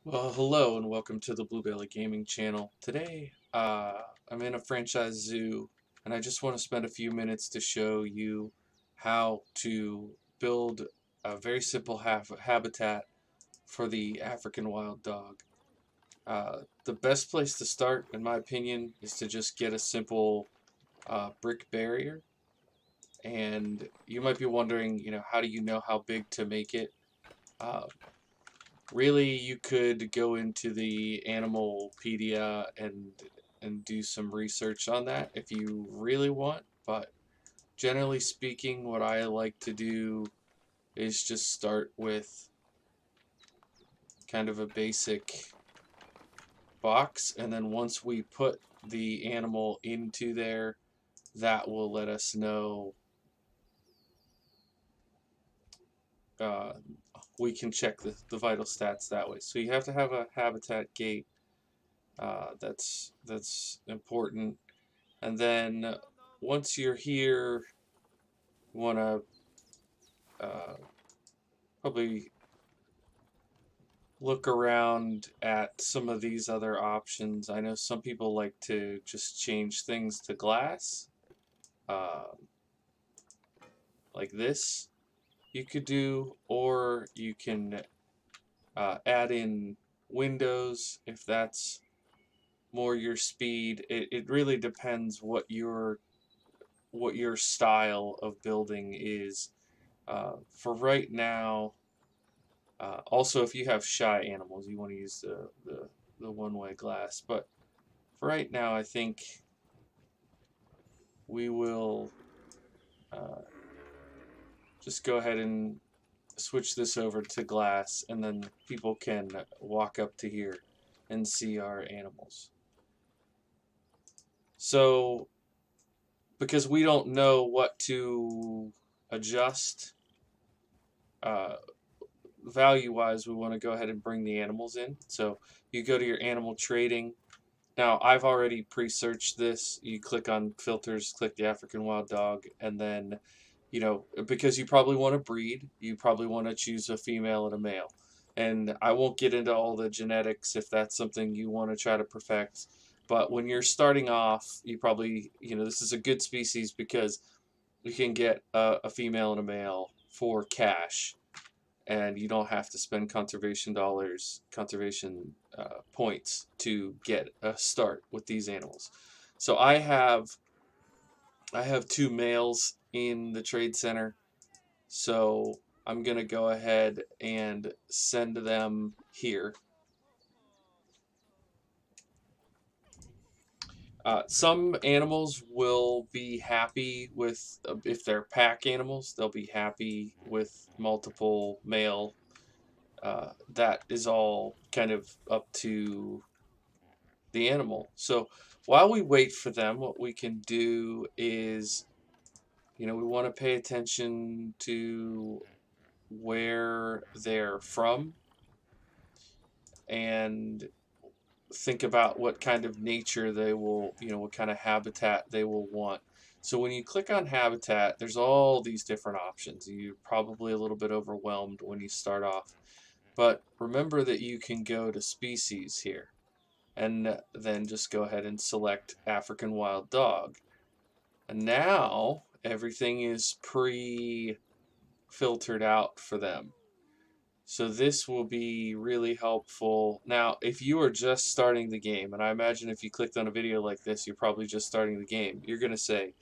Well, hello and welcome to the Bluebelly Gaming channel. Today, I'm in a franchise zoo and I just want to spend a few minutes to show you how to build a very simple habitat for the African wild dog. The best place to start, in my opinion, is to just get a simple brick barrier. And you might be wondering, how do you know how big to make it? Uh, Really, you could go into the Animalpedia and do some research on that if you really want, but generally speaking, what I like to do is just start with kind of a basic box, and then once we put the animal into there, that will let us know. uh, we can check the vital stats that way. So you have to have a habitat gate. That's important. And then once you're here, you want to probably look around at some of these other options. I know some people like to just change things to glass, uh, like this you could do, or you can add in windows if that's more your speed. It really depends what your style of building is. For right now, also, if you have shy animals, you want to use the one-way glass. But for right now, I think we will uh, just go ahead and switch this over to glass, and then people can walk up to here and see our animals. So, because we don't know what to adjust uh, value-wise, we want to go ahead and bring the animals in. So you go to your animal trading. Now, I've already pre-searched this. You click on filters, click the African wild dog, and then, because you probably want to breed, you probably want to choose a female and a male. And I won't get into all the genetics if that's something you want to try to perfect. But when you're starting off, you probably, this is a good species because you can get a female and a male for cash, and you don't have to spend conservation points to get a start with these animals. So I have two males in the trade center, so I'm gonna go ahead and send them here. Some animals will be happy with, if they're pack animals, they'll be happy with multiple male. That is all kind of up to the animal. So while we wait for them, what we can do is, we want to pay attention to where they're from and think about what kind of nature they will, what kind of habitat they will want. So when you click on habitat, there's all these different options. You're probably a little bit overwhelmed when you start off, but remember that you can go to species here and then just go ahead and select African wild dog. And now everything is pre-filtered out for them. So this will be really helpful. Now, if you are just starting the game, and I imagine if you clicked on a video like this, you're probably just starting the game, you're going to say,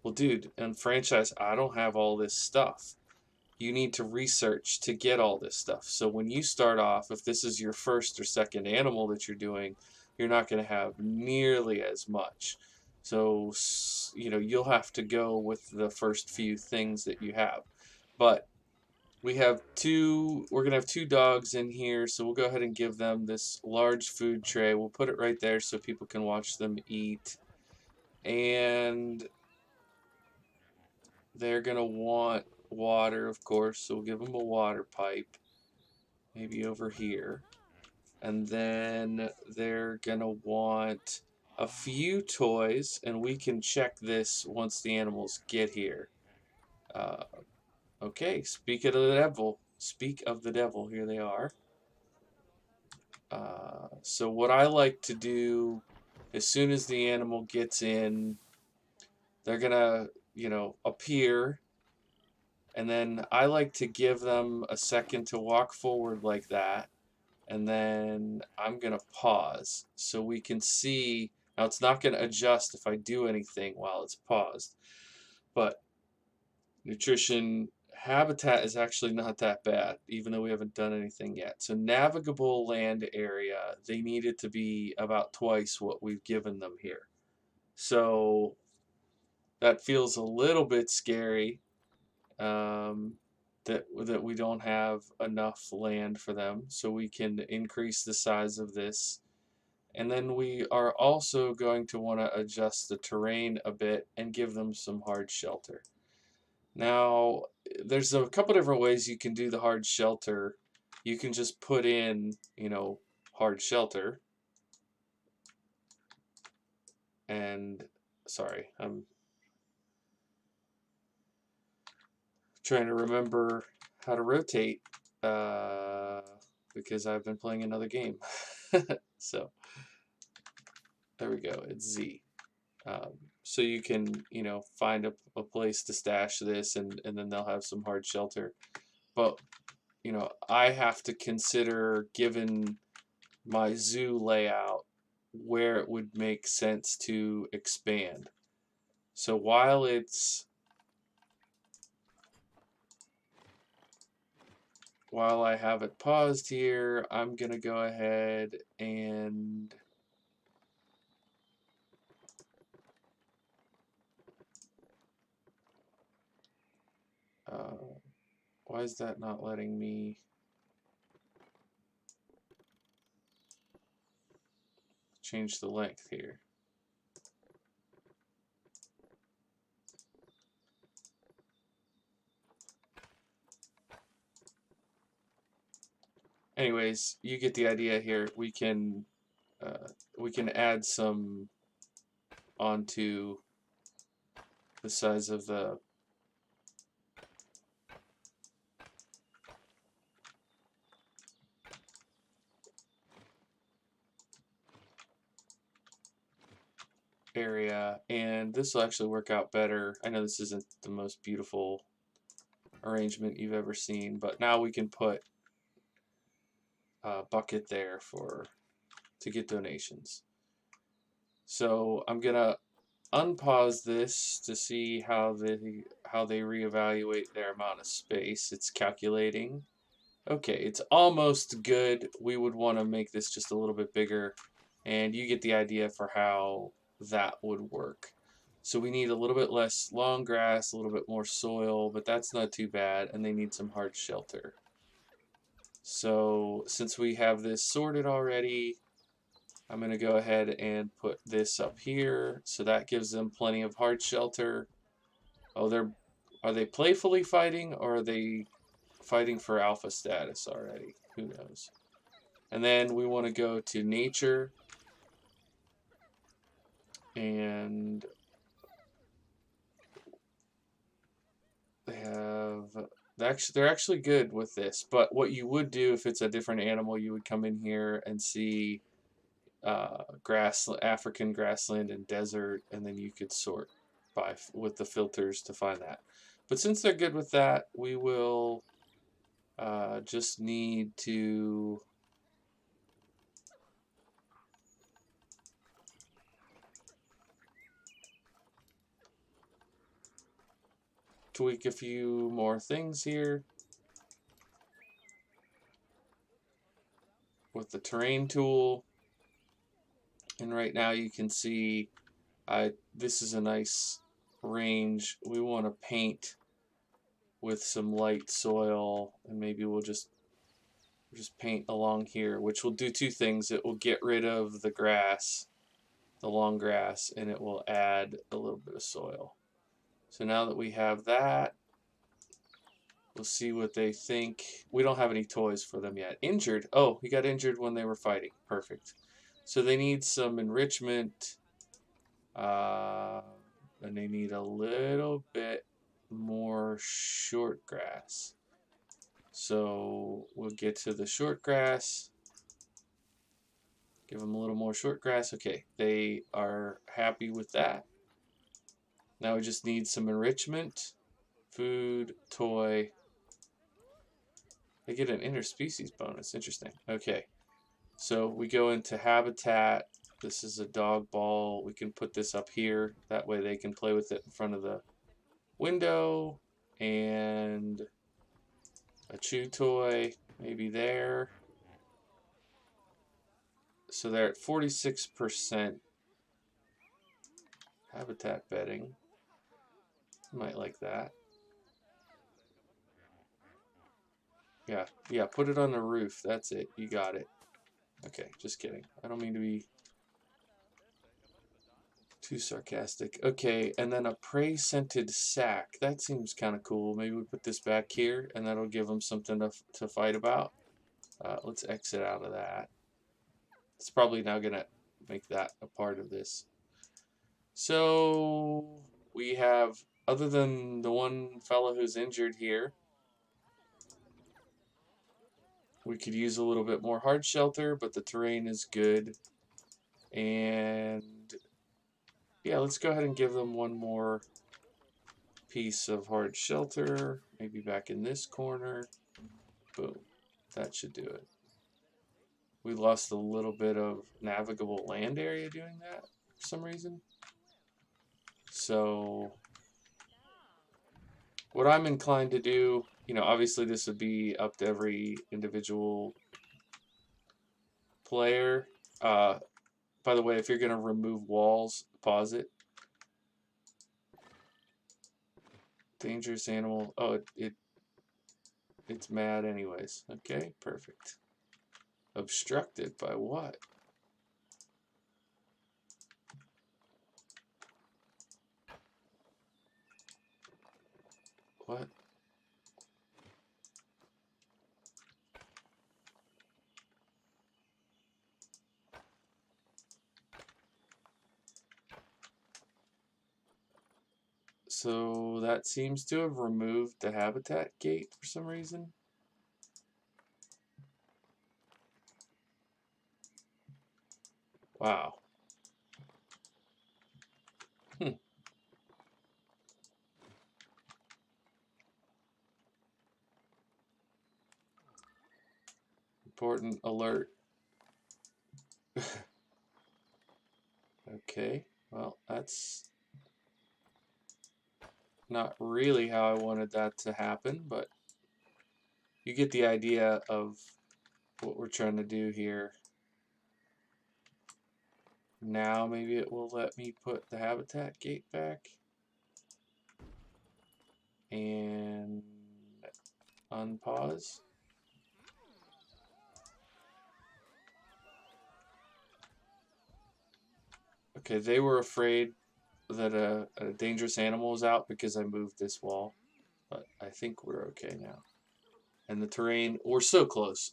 well, dude, in franchise, I don't have all this stuff. You need to research to get all this stuff. So when you start off, if this is your first or second animal that you're doing, you're not going to have nearly as much. So, you'll have to go with the first few things that you have. But we're going to have two dogs in here, so we'll go ahead and give them this large food tray. We'll put it right there so people can watch them eat. And they're going to want water, of course, so we'll give them a water pipe, maybe over here. And then they're going to want a few toys, and we can check this once the animals get here. Uh, okay, speak of the devil. Speak of the devil. Here they are. So what I like to do, as soon as the animal gets in, they're gonna, appear, and then I like to give them a second to walk forward like that, and then I'm gonna pause so we can see. Now it's not gonna adjust if I do anything while it's paused, but nutrition habitat is actually not that bad, even though we haven't done anything yet. So navigable land area, they need it to be about twice what we've given them here. So that feels a little bit scary, that we don't have enough land for them. So we can increase the size of this. And then we are also going to want to adjust the terrain a bit and give them some hard shelter. Now, there's a couple different ways you can do the hard shelter. You can just put in, hard shelter. And, sorry, I'm trying to remember how to rotate because I've been playing another game. So, there we go. It's Z. So you can, find a place to stash this, and then they'll have some hard shelter. But, I have to consider, given my zoo layout, where it would make sense to expand. So while I have it paused here, I'm gonna go ahead and why is that not letting me change the length here? Anyways, you get the idea here. We can add some onto the size of the area, and this will actually work out better. I know this isn't the most beautiful arrangement you've ever seen, but now we can put a bucket there to get donations. So I'm gonna unpause this to see how they reevaluate their amount of space. It's calculating. Okay, it's almost good. We would want to make this just a little bit bigger, and you get the idea for how that would work. So we need a little bit less long grass, a little bit more soil, but that's not too bad, and they need some hard shelter. So since we have this sorted already, I'm going to go ahead and put this up here. So that gives them plenty of hard shelter. Oh, are they playfully fighting, or are they fighting for alpha status already? Who knows? And then we want to go to nature, and they're actually good with this. But what you would do if it's a different animal, you would come in here and see African grassland and desert, and then you could sort with the filters to find that. But since they're good with that, we will just need to tweak a few more things here with the terrain tool. And right now you can see this is a nice range. We want to paint with some light soil, and maybe we'll just paint along here, which will do two things. It will get rid of the grass, the long grass, and it will add a little bit of soil. So now that we have that, we'll see what they think. We don't have any toys for them yet. Injured. Oh, he got injured when they were fighting. Perfect. So they need some enrichment. And they need a little bit more short grass. So we'll get to the short grass. Give them a little more short grass. Okay, they are happy with that. Now we just need some enrichment. Food, toy. They get an interspecies bonus. Interesting. Okay, so we go into habitat. This is a dog ball. We can put this up here. That way they can play with it in front of the window. And a chew toy, maybe there. So they're at 46% habitat bedding. Might like that. Yeah, put it on the roof. That's it. You got it. Okay, just kidding. I don't mean to be too sarcastic. Okay, and then a prey-scented sack. That seems kind of cool. Maybe we put this back here, and that'll give them something to fight about. Let's exit out of that. It's probably now going to make that a part of this. So we have, other than the one fellow who's injured here, we could use a little bit more hard shelter, but the terrain is good. And yeah, let's go ahead and give them one more piece of hard shelter. Maybe back in this corner. Boom. That should do it. We lost a little bit of navigable land area doing that for some reason. So what I'm inclined to do, obviously this would be up to every individual player. By the way, if you're going to remove walls, pause it. Dangerous animal. Oh, it's mad anyways. Okay, perfect. Obstructed by what? What? So that seems to have removed the habitat gate for some reason. Wow. Important alert. Okay, well, that's not really how I wanted that to happen, but you get the idea of what we're trying to do here. Now maybe it will let me put the habitat gate back and unpause. Okay, they were afraid that a dangerous animal was out because I moved this wall, but I think we're okay now. And the terrain, we're so close.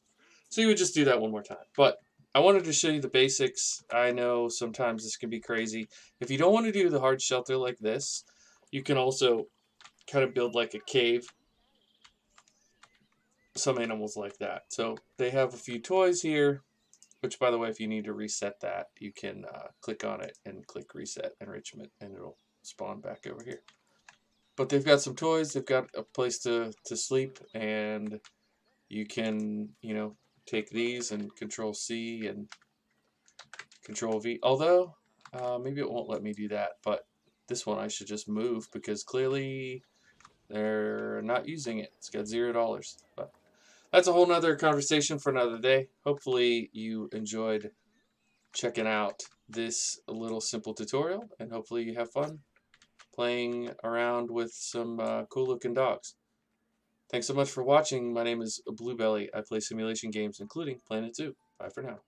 So you would just do that one more time. But I wanted to show you the basics. I know sometimes this can be crazy. If you don't want to do the hard shelter like this, you can also kind of build like a cave. Some animals like that. So they have a few toys here, which, by the way, if you need to reset that, you can click on it and click reset enrichment, and it'll spawn back over here. But they've got some toys. They've got a place to sleep, and you can, take these and Control C and Control V. Although, maybe it won't let me do that, but this one I should just move because clearly they're not using it. It's got $0. But that's a whole nother conversation for another day. Hopefully you enjoyed checking out this little simple tutorial, and hopefully you have fun playing around with some cool looking dogs. Thanks so much for watching. My name is Bluebelly. I play simulation games, including Planet Zoo. Bye for now.